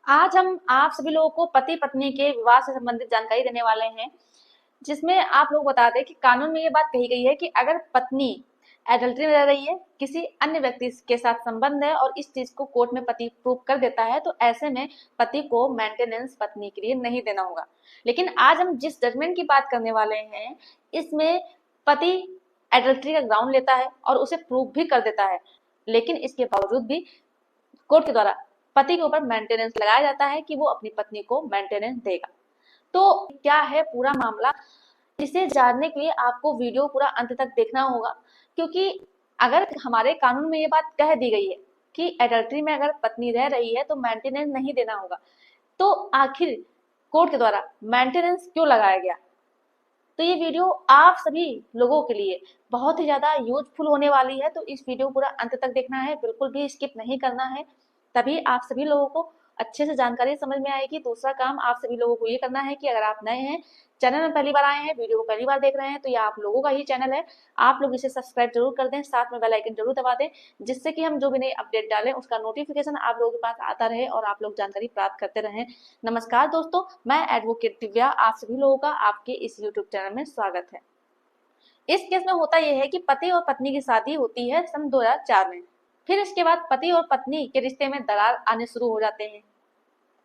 आज हम आप सभी लोगों को पति पत्नी के विवाह से संबंधित जानकारी देने वाले हैं, जिसमें आप लोग बता दें कि कानून में ये बात कही गई है कि अगर पत्नी एडल्ट्री में रह रही है, किसी अन्य व्यक्ति के साथ संबंध है और इस चीज को कोर्ट में पति प्रूव कर देता है, तो ऐसे में पति को मेंटेनेंस पत्नी के लिए नहीं देना होगा। लेकिन आज हम जिस जजमेंट की बात करने वाले हैं, इसमें पति एडल्ट्री का ग्राउंड लेता है और उसे प्रूव भी कर देता है, लेकिन इसके बावजूद भी कोर्ट के द्वारा पति के ऊपर मेंटेनेंस लगाया जाता है कि वो अपनी पत्नी को मेंटेनेंस देगा। तो क्या है पूरा मामला, इसे जानने के लिए आपको वीडियो पूरा अंत तक देखना होगा, क्योंकि अगर हमारे कानून में ये बात कह दी गई है कि एडल्ट्री में अगर पत्नी रह रही है तो मेंटेनेंस नहीं देना होगा, तो आखिर कोर्ट के द्वारा मेंटेनेंस क्यों लगाया गया। तो ये वीडियो आप सभी लोगों के लिए बहुत ही ज़्यादा यूजफुल होने वाली है, तो इस वीडियो पूरा अंत तक देखना है, बिल्कुल भी स्किप नहीं करना है, तभी आप सभी लोगों को अच्छे से जानकारी समझ में आएगी। दूसरा काम आप सभी लोगों को ये करना है कि अगर आप नए हैं, चैनल में पहली बार आए हैं, वीडियो को पहली बार देख रहे हैं, तो ये आप लोगों का ही चैनल है, आप लोग इसे सब्सक्राइब जरूर कर दें, साथ में बेल आइकन जरूर दबा दें, जिससे कि हम जो भी नए अपडेट डालें उसका नोटिफिकेशन आप लोगों के पास आता रहे और आप लोग जानकारी प्राप्त करते रहें। नमस्कार दोस्तों, मैं एडवोकेट दिव्या, आप सभी लोगों का आपके इस यूट्यूब चैनल में स्वागत है। इस केस में होता यह है कि पति और पत्नी की शादी होती है सन 2004 में। फिर इसके बाद पति और पत्नी के रिश्ते में दरार आने शुरू हो जाते हैं।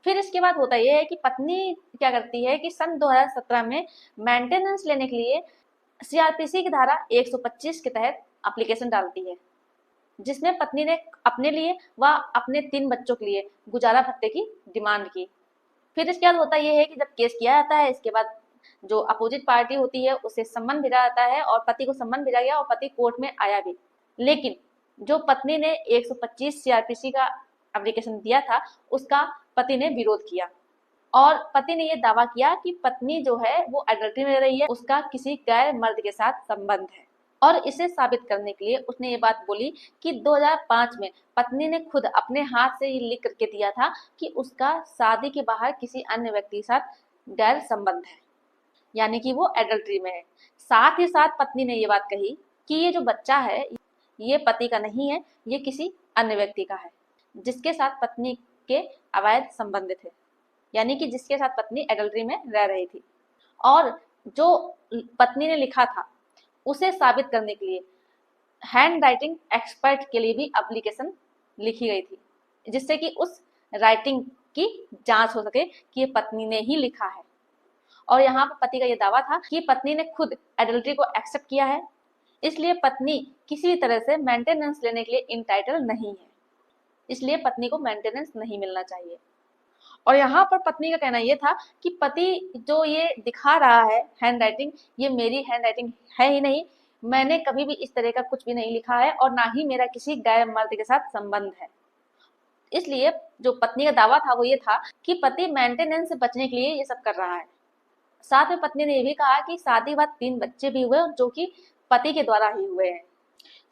फिर इसके बाद होता यह है कि पत्नी क्या करती है कि सन 2017 में मेंटेनेंस लेने के लिए सीआरपीसी की धारा 125 के तहत एप्लीकेशन डालती है, जिसमें पत्नी ने अपने लिए व अपने 3 बच्चों के लिए गुजारा भत्ते की डिमांड की। फिर इसके बाद होता यह है कि जब केस किया जाता है, इसके बाद जो अपोजिट पार्टी होती है उसे सम्मन भेजा जाता है और पति को सम्मन भेजा गया और पति कोर्ट में आया भी। लेकिन जो पत्नी ने 125 सीआरपीसी का एप्लीकेशन दिया था, उसका पति ने विरोध किया और पति ने यह दावा किया कि पत्नी जो है वो एडल्ट्री में रह रही है, उसका किसी गैर मर्द के साथ संबंध है। और इसे साबित करने के लिए उसने ये बात बोली कि 2005 में पत्नी ने खुद अपने हाथ से ये लिख करके दिया था कि उसका शादी के बाहर किसी अन्य व्यक्ति के साथ गैर संबंध है, यानी कि वो एडल्ट्री में है। साथ ही साथ पत्नी ने ये बात कही कि ये जो बच्चा है ये पति का नहीं है, ये किसी अन्य व्यक्ति का है, जिसके साथ पत्नी के अवैध संबंध थे, यानी कि जिसके साथ पत्नी एडल्ट्री में रह रही थी। और जो पत्नी ने लिखा था उसे साबित करने के लिए हैंड राइटिंग एक्सपर्ट के लिए भी एप्लीकेशन लिखी गई थी, जिससे कि उस राइटिंग की जांच हो सके कि ये पत्नी ने ही लिखा है। और यहाँ पर पति का ये दावा था कि पत्नी ने खुद एडल्ट्री को एक्सेप्ट किया है, इसलिए पत्नी किसी भी तरह से मेंटेनेंस लेने के लिए इंटाइटल नहीं है, इसलिए पत्नी को मेंटेनेंस नहीं मिलना चाहिए। और यहाँ पर पत्नी का कहना यह था कि पति जो ये दिखा रहा है हैंड राइटिंग, ये मेरी हैंड राइटिंग है ही नहीं, मैंने कभी भी इस तरह का कुछ भी नहीं लिखा है और ना ही मेरा किसी गैर मर्द के साथ संबंध है। इसलिए जो पत्नी का दावा था वो ये था कि पति मेंटेनेंस से बचने के लिए ये सब कर रहा है। साथ में पत्नी ने यह भी कहा कि शादी के बाद 3 बच्चे भी हुए जो कि पति के द्वारा ही हुए हैं।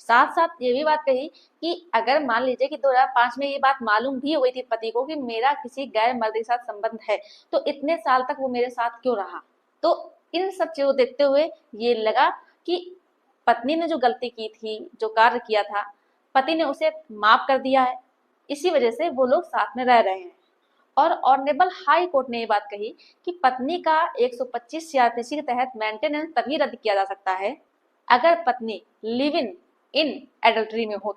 साथ साथ ये भी बात कही कि अगर मान लीजिए कि 2005 में ये बात मालूम भी हो गई थी पति को कि मेरा किसी गैर मर्द के साथ संबंध है, तो इतने साल तक वो मेरे साथ क्यों रहा। तो इन सब चीजों को देखते हुए ये लगा कि पत्नी ने जो गलती की थी, जो कार्य किया था, पति ने उसे माफ कर दिया है, इसी वजह से वो लोग साथ में रह रहे हैं। और ऑनरेबल हाई कोर्ट ने ये बात कही कि पत्नी का 125 सीआरपीसी के तहत मेंटेनेंस तभी रद्द किया जा सकता है अगर पत्नी लिव इन एडल्ट्री में हो।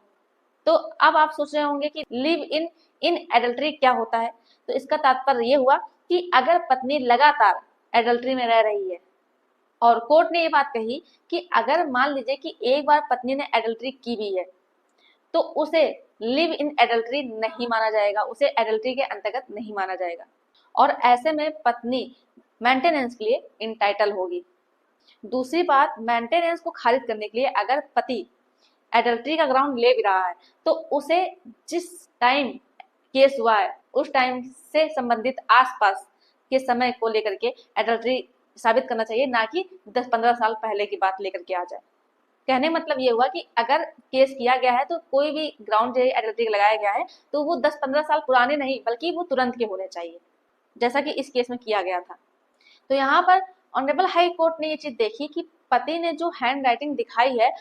तो अब आप सोच रहे होंगे कि लिव इन एडल्ट्री क्या होता है। तो इसका तात्पर्य ये हुआ कि अगर पत्नी लगातार एडल्ट्री में रह रही है, और कोर्ट ने ये बात कही कि अगर मान लीजिए कि एक बार पत्नी ने एडल्ट्री की भी है तो उसे लिव इन एडल्ट्री नहीं माना जाएगा, उसे एडल्ट्री के अंतर्गत नहीं माना जाएगा, और ऐसे में पत्नी मेंटेनेंस के लिए इंटाइटल होगी। दूसरी बात, मेंटेनेंस को खारिज करने के लिए अगर पति एडल्ट्री का ग्राउंड ले भी रहा है तो उसे जिस टाइम केस हुआ है उस टाइम से संबंधित आसपास के समय को लेकर के एडल्ट्री साबित करना चाहिए, ना कि 10-15 साल पहले की बात लेकर के आ जाए। कहने मतलब ये हुआ कि अगर केस किया गया है तो कोई भी ग्राउंड जो एडल्ट्री का लगाया गया है तो वो 10-15 साल पुराने नहीं बल्कि वो तुरंत के होने चाहिए, जैसा कि इस केस में किया गया था। तो यहाँ पर ऑनरेबल हाई कोर्ट ने ये चीज देखी कि पति ने जो हैंड राइटिंग दिखाई है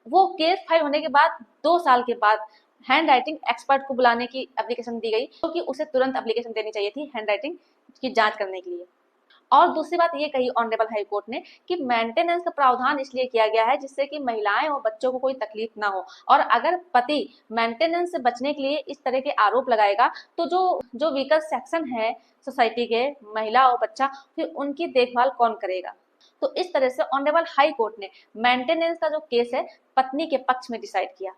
वो केस फाइल होने के बाद 2 साल के बाद हैंड राइटिंग एक्सपर्ट को बुलाने की एप्लीकेशन दी गई, क्योंकि उसे तुरंत एप्लीकेशन देनी चाहिए थी हैंड राइटिंग की जांच करने के लिए। और दूसरी बात ये कही ऑनरेबल हाई कोर्ट ने कि मेंटेनेंस का प्रावधान इसलिए किया गया है जिससे कि महिलाएं और बच्चों को कोई तकलीफ ना हो, और अगर पति मेंटेनेंस से बचने के लिए इस तरह के आरोप लगाएगा तो जो वीकर सेक्शन है सोसाइटी के, महिला और बच्चा, फिर उनकी देखभाल कौन करेगा। तो इस तरह से ऑनरेबल हाई कोर्ट ने मेंटेनेंस का जो केस है पत्नी के पक्ष में डिसाइड किया।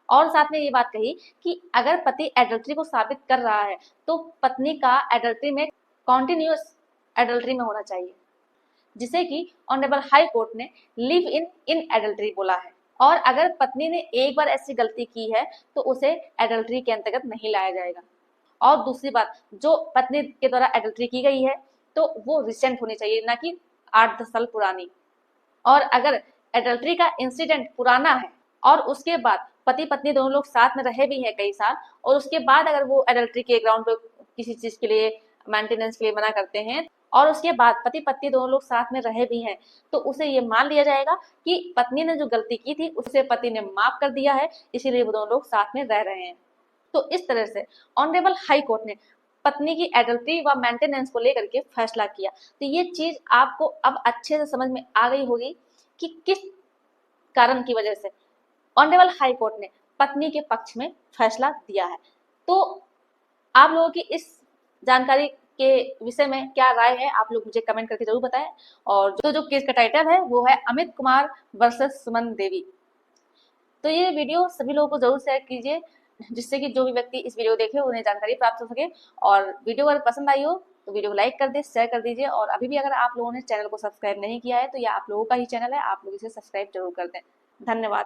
और साथ में ये बात कही कि अगर पति एडल्ट्री को साबित कर रहा है तो पत्नी का एडल्ट्री में कॉन्टिन्यूस एडल्ट्री में होना चाहिए, जिसे कि ऑनरेबल हाई कोर्ट ने लिव इन एडल्ट्री बोला है। और अगर पत्नी ने एक बार ऐसी गलती की है तो उसे एडल्ट्री के अंतर्गत नहीं लाया जाएगा। और दूसरी बात, जो पत्नी के द्वारा एडल्ट्री की गई है तो वो रिसेंट होनी चाहिए, ना कि 8-10 साल पुरानी। और अगर एडल्ट्री का इंसिडेंट पुराना है और उसके बाद पति पत्नी दोनों लोग साथ में रहे भी हैं कई साल, और उसके बाद अगर वो एडल्ट्री के ग्राउंड पर किसी चीज के लिए मेंटेनेंस के लिए मना करते हैं और उसके बाद पति पत्नी दोनों लोग साथ में रहे भी हैं, तो उसे ये मान लिया जाएगा कि पत्नी ने जो गलती की थी उसे पति ने माफ कर दिया है, इसीलिए वो दोनों लोग साथ में रह रहे हैं। तो इस तरह से ऑनरेबल हाई कोर्ट ने पत्नी की एडल्ट्री व मेंटेनेंस को लेकर के फैसला किया। तो ये चीज आपको अब अच्छे से समझ में आ गई होगी कि किस कारण की वजह से ऑनरेबल हाई कोर्ट ने पत्नी के पक्ष में फैसला दिया है। तो आप लोगों की इस जानकारी के विषय में क्या राय है आप लोग मुझे कमेंट करके जरूर बताएं। और जो केस का टाइटल है वो है अमित कुमार वर्सेस सुमन देवी। तो ये वीडियो सभी लोगों को जरूर शेयर कीजिए, जिससे कि जो भी व्यक्ति इस वीडियो देखे उन्हें जानकारी प्राप्त हो सके। और वीडियो अगर पसंद आई हो तो वीडियो को लाइक कर दे, शेयर कर दीजिए। और अभी भी अगर आप लोगों ने चैनल को सब्सक्राइब नहीं किया है तो यह आप लोगों का ही चैनल है, आप लोग इसे सब्सक्राइब जरूर कर दें। धन्यवाद।